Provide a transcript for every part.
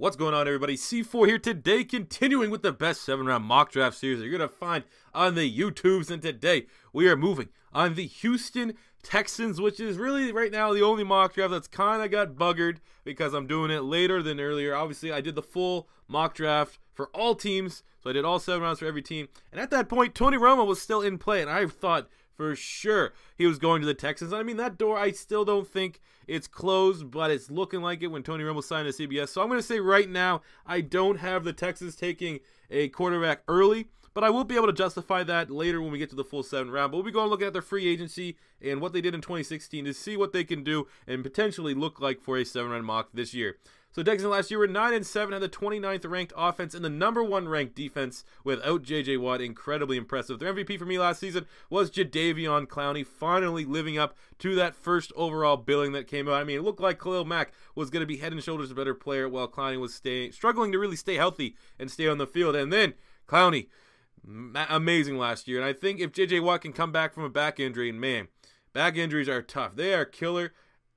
What's going on, everybody? C4 here today, continuing with the best 7-round mock draft series that you're going to find on the YouTubes. And today, we are moving on the Houston Texans, which is really, right now, the only mock draft that's kind of got buggered because I'm doing it later than earlier. Obviously, I did the full mock draft for all teams, so I did all 7 rounds for every team. And at that point, Tony Romo was still in play, and I thought for sure he was going to the Texans. I mean, that door, I still don't think it's closed, but it's looking like it when Tony Romo signed to CBS. So I'm going to say right now, I don't have the Texans taking a quarterback early, but I will be able to justify that later when we get to the full 7th round. But we'll be going to look at their free agency and what they did in 2016 to see what they can do and potentially look like for a 7-round mock this year. So Texans last year were 9-7, had the 29th ranked offense and the #1 ranked defense without J.J. Watt. Incredibly impressive. Their MVP for me last season was Jadeveon Clowney, finally living up to that first overall billing that came out. I mean, it looked like Khalil Mack was going to be head and shoulders a better player while Clowney was struggling to really stay healthy and stay on the field. And then Clowney, amazing last year. And I think if J.J. Watt can come back from a back injury, and man, back injuries are tough. They are killer.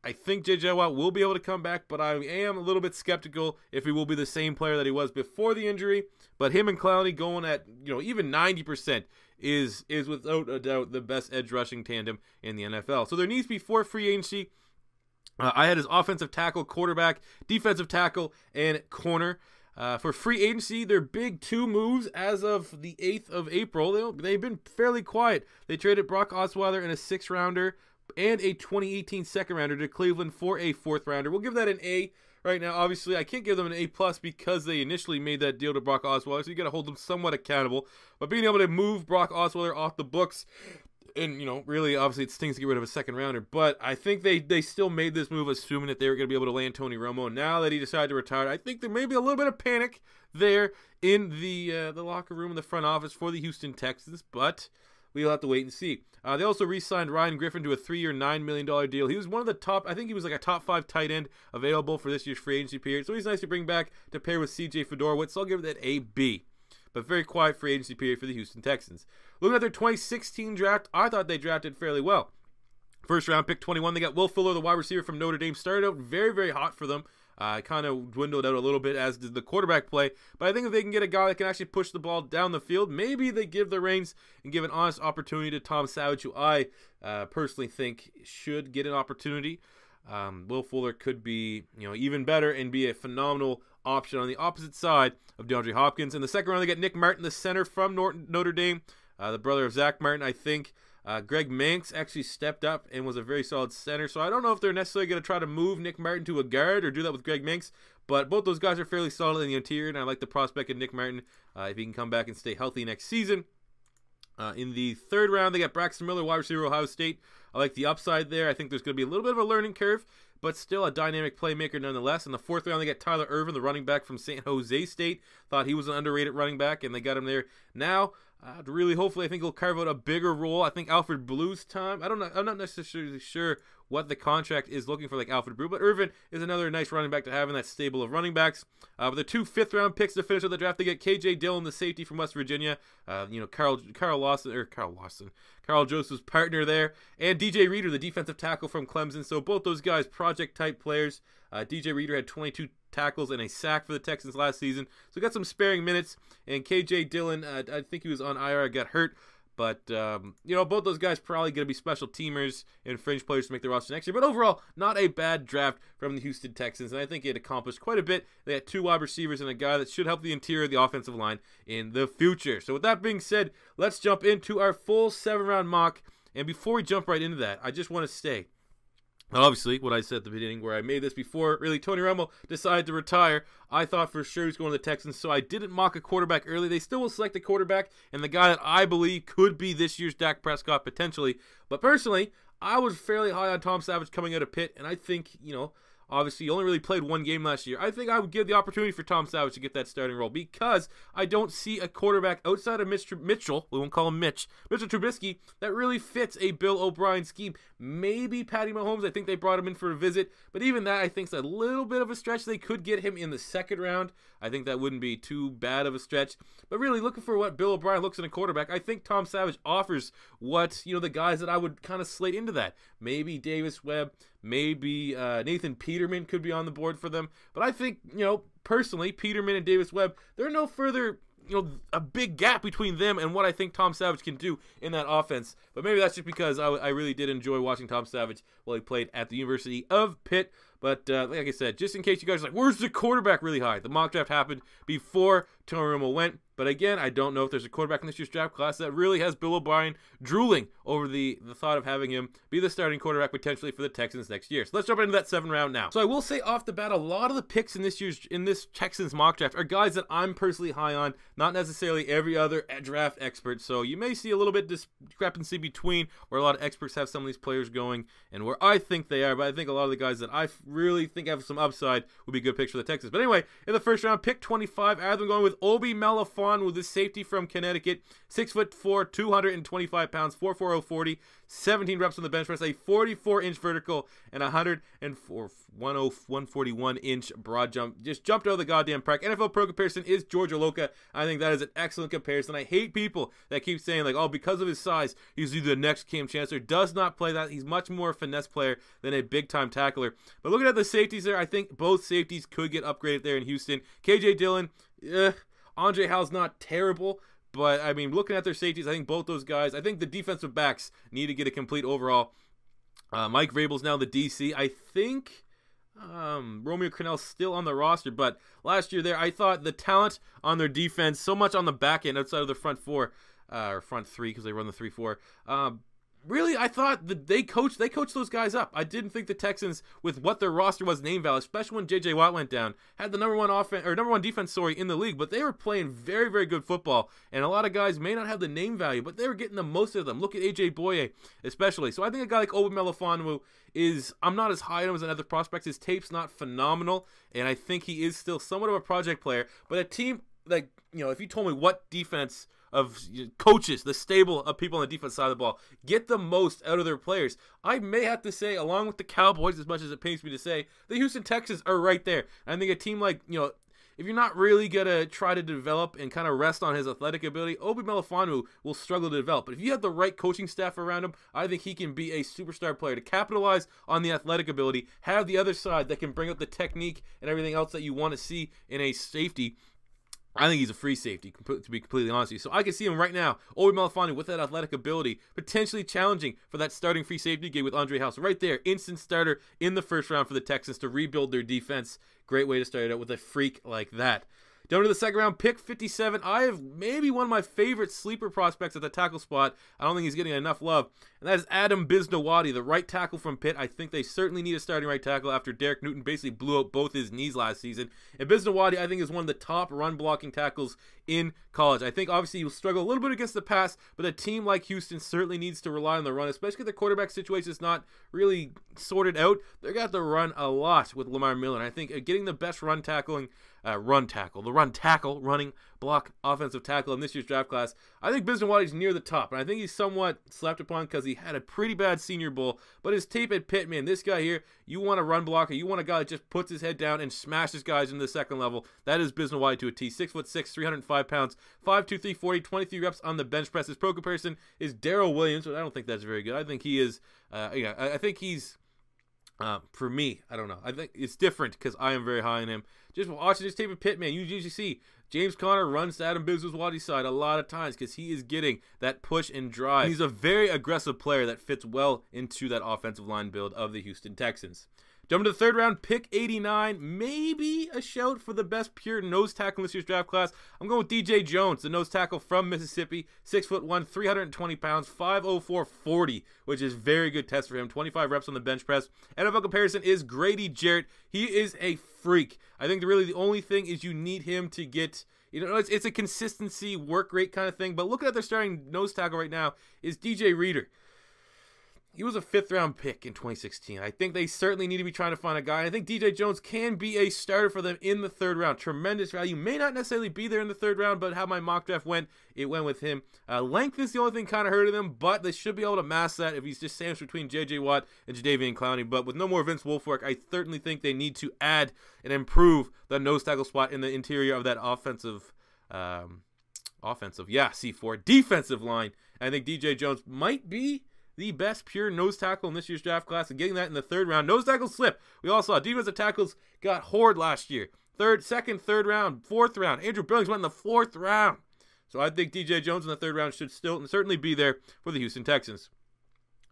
I think J.J. Watt will be able to come back, but I am a little bit skeptical if he will be the same player that he was before the injury. But him and Clowney going at, even 90% is without a doubt the best edge rushing tandem in the NFL. So there needs to be 4 free agency. I had his offensive tackle, quarterback, defensive tackle, and corner. For free agency, their big 2 moves as of the 8th of April, they've been fairly quiet. They traded Brock Osweiler in a 6th-rounder and a 2018 2nd-rounder to Cleveland for a 4th-rounder. We'll give that an A right now. Obviously, I can't give them an A+ because they initially made that deal to Brock Osweiler, so you got to hold them somewhat accountable. But being able to move Brock Osweiler off the books, and, really, obviously, it stings to get rid of a 2nd-rounder, but I think they still made this move assuming that they were going to be able to land Tony Romo. Now that he decided to retire, I think there may be a little bit of panic there in the locker room in the front office for the Houston Texans, but we'll have to wait and see. They also re-signed Ryan Griffin to a 3-year, $9 million deal. He was one of the top, I think he was like a top 5 tight end available for this year's free agency period. So he's nice to bring back to pair with C.J. Fedorowicz. So I'll give it that a B. But very quiet free agency period for the Houston Texans. Looking at their 2016 draft, I thought they drafted fairly well. First round pick 21, they got Will Fuller, the wide receiver from Notre Dame. Started out very, very hot for them. Kind of dwindled out a little bit, as did the quarterback play. But I think if they can get a guy that can actually push the ball down the field, maybe they give the reins and give an honest opportunity to Tom Savage, who I personally think should get an opportunity. Will Fuller could be, even better and be a phenomenal option on the opposite side of DeAndre Hopkins. In the 2nd round, they got Nick Martin, the center from Notre Dame, the brother of Zach Martin, I think. Greg Manx actually stepped up and was a very solid center, so I don't know if they're necessarily going to try to move Nick Martin to a guard or do that with Greg Manx, but both those guys are fairly solid in the interior, and I like the prospect of Nick Martin if he can come back and stay healthy next season. In the 3rd round, they got Braxton Miller, wide receiver, Ohio State. I like the upside there. I think there's going to be a little bit of a learning curve, but still a dynamic playmaker nonetheless. In the 4th round, they got Tyler Ervin, the running back from San Jose State. Thought he was an underrated running back, and they got him there. Now, really, hopefully, I think he'll carve out a bigger role. I think Alfred Blue's time. I'm not necessarily sure what the contract is looking for, like Alfred Blue, but Ervin is another nice running back to have in that stable of running backs. With the 2 5th-round picks to finish out the draft, they get KJ Dillon, the safety from West Virginia. Carl Joseph's partner there, and DJ Reader, the defensive tackle from Clemson. So both those guys, project-type players. DJ Reader had 22 tackles and a sack for the Texans last season, so got some sparing minutes. And KJ Dillon, I think he was on IR, got hurt. But, both those guys probably going to be special teamers and fringe players to make the roster next year. But overall, not a bad draft from the Houston Texans. And I think it accomplished quite a bit. They had 2 wide receivers and a guy that should help the interior of the offensive line in the future. So with that being said, let's jump into our full 7-round mock. And before we jump right into that, I just want to say, obviously, what I said at the beginning, where I made this before, really, Tony Romo decided to retire, I thought for sure he was going to the Texans, so I didn't mock a quarterback early. They still will select a quarterback, and the guy that I believe could be this year's Dak Prescott, potentially. But personally, I was fairly high on Tom Savage coming out of Pitt, and I think, obviously, he only really played 1 game last year. I think I would give the opportunity for Tom Savage to get that starting role because I don't see a quarterback outside of Mitchell, we won't call him Mitchell Trubisky, that really fits a Bill O'Brien scheme. Maybe Patty Mahomes, I think they brought him in for a visit, but even that I think is a little bit of a stretch. They could get him in the 2nd round. I think that wouldn't be too bad of a stretch. But really, looking for what Bill O'Brien looks in a quarterback, I think Tom Savage offers what, the guys that I would kind of slate into that. Maybe Davis Webb, Maybe Nathan Peterman could be on the board for them. But I think, personally, Peterman and Davis Webb, they're no further, a big gap between them and what I think Tom Savage can do in that offense. But maybe that's just because I really did enjoy watching Tom Savage while he played at the University of Pitt. But like I said, just in case you guys are like, where's the quarterback really high? The mock draft happened before Tony Romo went. But again, I don't know if there's a quarterback in this year's draft class that really has Bill O'Brien drooling over the thought of having him be the starting quarterback potentially for the Texans next year. So let's jump into that 7th round now. So I will say off the bat, a lot of the picks in this Texans mock draft are guys that I'm personally high on, not necessarily every other draft expert. So you may see a little bit discrepancy between where a lot of experts have some of these players going and where I think they are. But I think a lot of the guys that I really think have some upside would be good picks for the Texans. But anyway, in the first round, pick 25, I have them going with Obi Malafon, with the safety from Connecticut, 6'4", 225 pounds, 4.40 40, 17 reps on the bench press, a 44-inch vertical, and 141-inch broad jump. Just jumped out of the goddamn park. NFL Pro comparison is George Oloka. I think that is an excellent comparison. I hate people that keep saying, like, oh, because of his size, he's the next Cam Chancellor. Does not play that. He's much more a finesse player than a big-time tackler. But looking at the safeties there, I think both safeties could get upgraded there in Houston. KJ Dillon, Andre Howell's not terrible, but I mean, looking at their safeties, I think both those guys, I think the defensive backs need to get a complete overall. Mike Vrabel's now the DC. I think Romeo Crennel's still on the roster, but last year there, I thought the talent on their defense, so much on the back end outside of the front four, or front three because they run the 3-4. Really, I thought that they coached those guys up. I didn't think the Texans, with what their roster was name value, especially when J.J. Watt went down, had the number one defense in the league. But they were playing very, very good football, and a lot of guys may not have the name value, but they were getting the most of them. Look at A.J. Boye, especially. So I think a guy like Obi Melifonwu is, I'm not as high on him as other prospects. His tape's not phenomenal, and I think he is still somewhat of a project player. But a team like, if you told me what defense of coaches, the stable of people on the defense side of the ball, get the most out of their players, I may have to say, along with the Cowboys, as much as it pains me to say, the Houston Texans are right there. I think a team like, if you're not really going to try to develop and kind of rest on his athletic ability, Obi Melifonwu will struggle to develop. But if you have the right coaching staff around him, I think he can be a superstar player to capitalize on the athletic ability, have the other side that can bring up the technique and everything else that you want to see in a safety. I think he's a free safety, to be completely honest with you. So I can see him right now, Obi Melifonwu, with that athletic ability, potentially challenging for that starting free safety gig with Andre House. Right there, instant starter in the first round for the Texans to rebuild their defense. Great way to start it out with a freak like that. Down to the second round, pick 57. I have maybe one of my favorite sleeper prospects at the tackle spot. I don't think he's getting enough love. And that is Adam Bisnowadi, the right tackle from Pitt. I think they certainly need a starting right tackle after Derek Newton basically blew out both his knees last season. And Bisnowadi, I think, is one of the top run blocking tackles in college. I think obviously he will struggle a little bit against the pass, but a team like Houston certainly needs to rely on the run, especially if the quarterback situation is not really sorted out. They're got to run a lot with Lamar Miller. And I think getting the best running block offensive tackle in this year's draft class, I think Bisnowadi's near the top, and I think he's somewhat slept upon because he had a pretty bad Senior Bowl, but his tape at Pitt, man, this guy here, you want a run blocker, you want a guy that just puts his head down and smashes guys into the second level. That is Bisnowadi to a T. 6'6", 305 pounds, 5'2", 40, 23 reps on the bench press. His pro comparison is Darrell Williams, but I don't think that's very good. I think he is, I think he's, for me, I don't know. I think it's different because I am very high on him. Just watching this tape of Pitt, man, you usually see James Conner runs to Adam Bisnowadi's side a lot of times because he is getting that push and drive. He's a very aggressive player that fits well into that offensive line build of the Houston Texans. Jumping to the third round, pick 89, maybe a shout for the best pure nose tackle in this year's draft class. I'm going with DJ Jones, the nose tackle from Mississippi, 6'1", 320 pounds, 5'04", 40, which is very good test for him. 25 reps on the bench press. NFL comparison is Grady Jarrett. He is a freak. I think really the only thing is you need him to get, it's a consistency work rate kind of thing. But looking at their starting nose tackle right now is DJ Reader. He was a 5th round pick in 2016. I think they certainly need to be trying to find a guy. I think DJ Jones can be a starter for them in the 3rd round. Tremendous value. May not necessarily be there in the 3rd round, but how my mock draft went, it went with him. Length is the only thing kind of hurting them, but they should be able to mask that if he's just sandwiched between J.J. Watt and Jadeveon Clowney. But with no more Vince Wilfork, I certainly think they need to add and improve the nose tackle spot in the interior of that defensive line. I think DJ Jones might be the best pure nose tackle in this year's draft class, and getting that in the 3rd round. Nose tackle slip. We all saw defensive tackles got hoard last year. 2nd, 3rd round, 4th round. Andrew Billings went in the 4th round. So I think DJ Jones in the 3rd round should still certainly be there for the Houston Texans.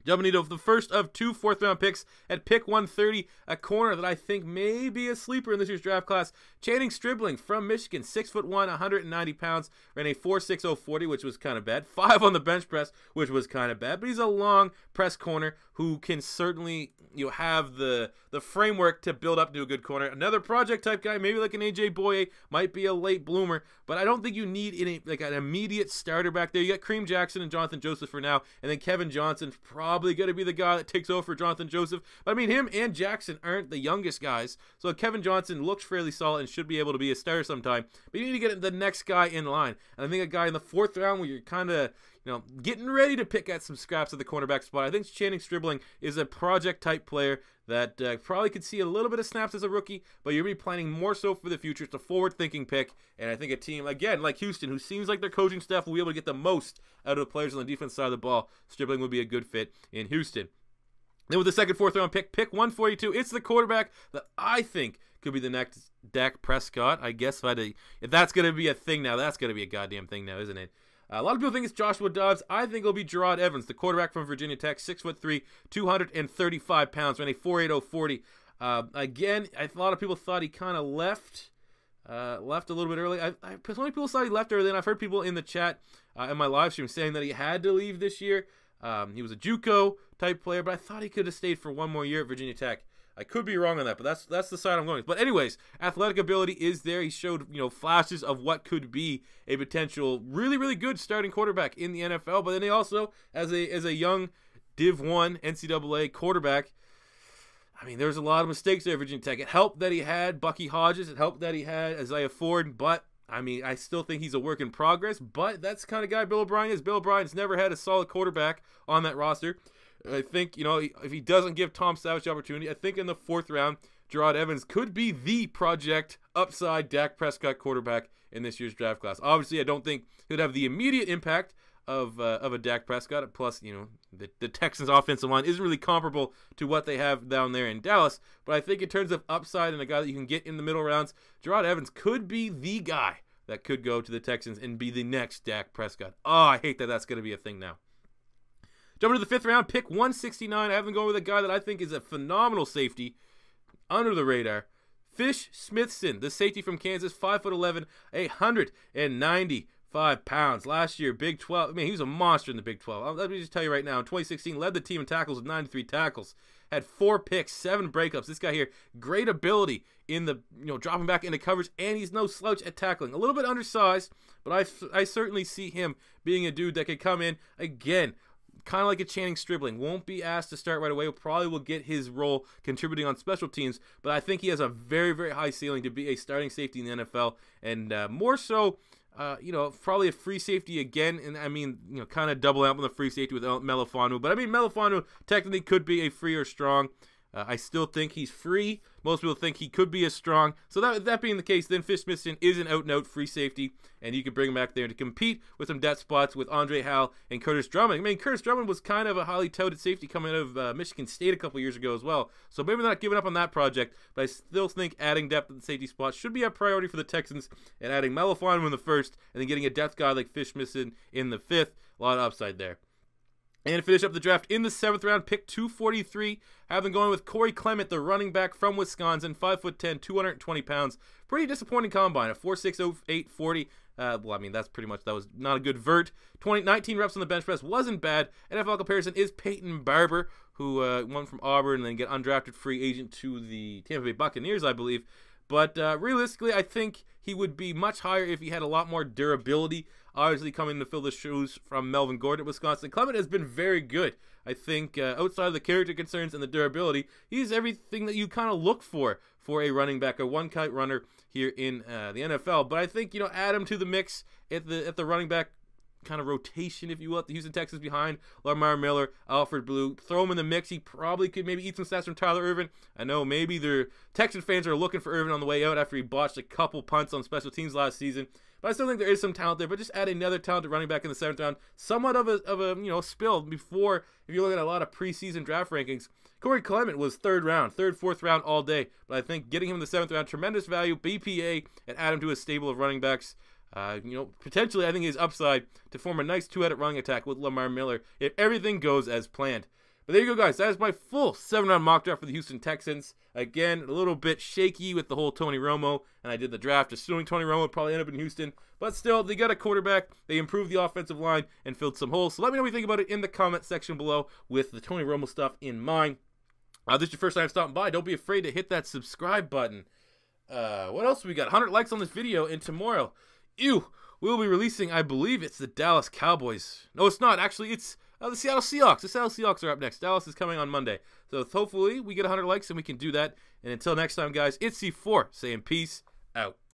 Jumping into the first of 2 4th-round picks at pick 130, a corner that I think may be a sleeper in this year's draft class. Channing Stribling from Michigan, 6'1", 190 pounds, ran a 4.60 40, which was kind of bad. 5 on the bench press, which was kind of bad. But he's a long press corner who can certainly have the framework to build up to a good corner. Another project type guy, maybe like an AJ Boye, might be a late bloomer, but I don't think you need an immediate starter back there. You got Kareem Jackson and Jonathan Joseph for now, and then Kevin Johnson's probably going to be the guy that takes over for Jonathan Joseph. But I mean, him and Jackson aren't the youngest guys, so Kevin Johnson looks fairly solid and should be able to be a starter sometime. But you need to get the next guy in line, and I think a guy in the 4th round where you're kind of getting ready to pick at some scraps at the cornerback spot. I think Channing Stribling is a project-type player that probably could see a little bit of snaps as a rookie, but you're going to be planning more so for the future. It's a forward-thinking pick, and I think a team, again, like Houston, who seems like their coaching staff will be able to get the most out of the players on the defense side of the ball, Stribling would be a good fit in Houston. Then with the 2nd, 4th round pick 142, it's the quarterback that I think could be the next Dak Prescott. I guess if that's going to be a thing now, that's going to be a goddamn thing now, isn't it? A lot of people think it's Joshua Dobbs. I think it'll be Gerard Evans, the quarterback from Virginia Tech, 6'3", 235 pounds, ran a 4.80 40. Again, a lot of people thought he kind of left a little bit early. So many people thought he left early, and I've heard people in the chat in my live stream saying that he had to leave this year. He was a JUCO type player, but I thought he could have stayed for one more year at Virginia Tech. I could be wrong on that, but that's the side I'm going with. But anyways, athletic ability is there. He showed flashes of what could be a potential really, really good starting quarterback in the NFL. But then he also, as a young Div 1 NCAA quarterback, I mean, there's a lot of mistakes there at Virginia Tech. It helped that he had Bucky Hodges. It helped that he had Isaiah Ford. But I mean, I still think he's a work in progress. But that's the kind of guy Bill O'Brien is. Bill O'Brien's never had a solid quarterback on that roster. I think, if he doesn't give Tom Savage the opportunity, I think in the 4th round, Gerard Evans could be the project upside Dak Prescott quarterback in this year's draft class. Obviously, I don't think he'd have the immediate impact of a Dak Prescott. Plus, the Texans' offensive line isn't really comparable to what they have down there in Dallas. But I think in terms of upside and a guy that you can get in the middle rounds, Gerard Evans could be the guy that could go to the Texans and be the next Dak Prescott. Oh, I hate that that's going to be a thing now. Jumping to the 5th round, pick 169. I have been going with a guy that I think is a phenomenal safety, under the radar. Fish Smithson, the safety from Kansas, 5'11", 195 pounds. Last year, Big 12. I mean, he was a monster in the Big 12. Let me just tell you right now, in 2016, led the team in tackles with 93 tackles. Had 4 picks, 7 breakups. This guy here, great ability in the, dropping back into coverage, and he's no slouch at tackling. A little bit undersized, but I certainly see him being a dude that could come in, again, kind of like a Channing Stribling. Won't be asked to start right away. Probably will get his role contributing on special teams, but I think he has a very, very high ceiling to be a starting safety in the NFL, and more so, probably a free safety again, and I mean, kind of double up on the free safety with Melifonwu. But I mean, Melifonwu technically could be a free or strong. I still think he's free. Most people think he could be a strong. So that being the case, then Fish Smithson is an out-and-out free safety, and you can bring him back there to compete with some depth spots with Andre Howell and Curtis Drummond. I mean, Curtis Drummond was kind of a highly touted safety coming out of Michigan State a couple years ago as well. So maybe not giving up on that project, but I still think adding depth at the safety spot should be a priority for the Texans, and adding Melifonwu in the 1st, and then getting a depth guy like Fish Smithson in the 5th. A lot of upside there. And finish up the draft in the 7th round, pick 243. Have them going with Corey Clement, the running back from Wisconsin, 5'10", 220 pounds. Pretty disappointing combine, a 4.608 40. Well, I mean, that was not a good vert. 19 reps on the bench press wasn't bad. NFL comparison is Peyton Barber, who won from Auburn and then get undrafted free agent to the Tampa Bay Buccaneers, I believe. But realistically, I think he would be much higher if he had a lot more durability. Obviously, coming to fill the shoes from Melvin Gordon at Wisconsin. Clement has been very good. I think outside of the character concerns and the durability, he's everything that you kind of look for a running back, a one-kite runner here in the NFL. But I think, add him to the mix at the running back kind of rotation, if you will, at the Houston Texans behind Lamar Miller, Alfred Blue. Throw him in the mix. He probably could maybe eat some stats from Tyler Ervin. I know maybe the Texan fans are looking for Ervin on the way out after he botched a couple punts on special teams last season. But I still think there is some talent there. But just add another talented running back in the 7th round, somewhat of a spill before. If you look at a lot of preseason draft rankings, Corey Clement was 3rd round, 3rd, 4th round all day. But I think getting him in the 7th round, tremendous value, BPA, and add him to a stable of running backs. Potentially, I think his upside to form a nice 2-headed running attack with Lamar Miller if everything goes as planned. But there you go, guys. That is my full 7-round mock draft for the Houston Texans. Again, a little bit shaky with the whole Tony Romo, and I did the draft assuming Tony Romo would probably end up in Houston. But still, they got a quarterback. They improved the offensive line and filled some holes. So let me know what you think about it in the comment section below with the Tony Romo stuff in mind. This is your first time stopping by. Don't be afraid to hit that subscribe button. What else we got? 100 likes on this video, and tomorrow, we'll be releasing, I believe it's the Dallas Cowboys. No, it's not. Actually, it's the Seattle Seahawks. The Seattle Seahawks are up next. Dallas is coming on Monday. So hopefully we get 100 likes and we can do that. And until next time, guys, it's C4 saying peace out.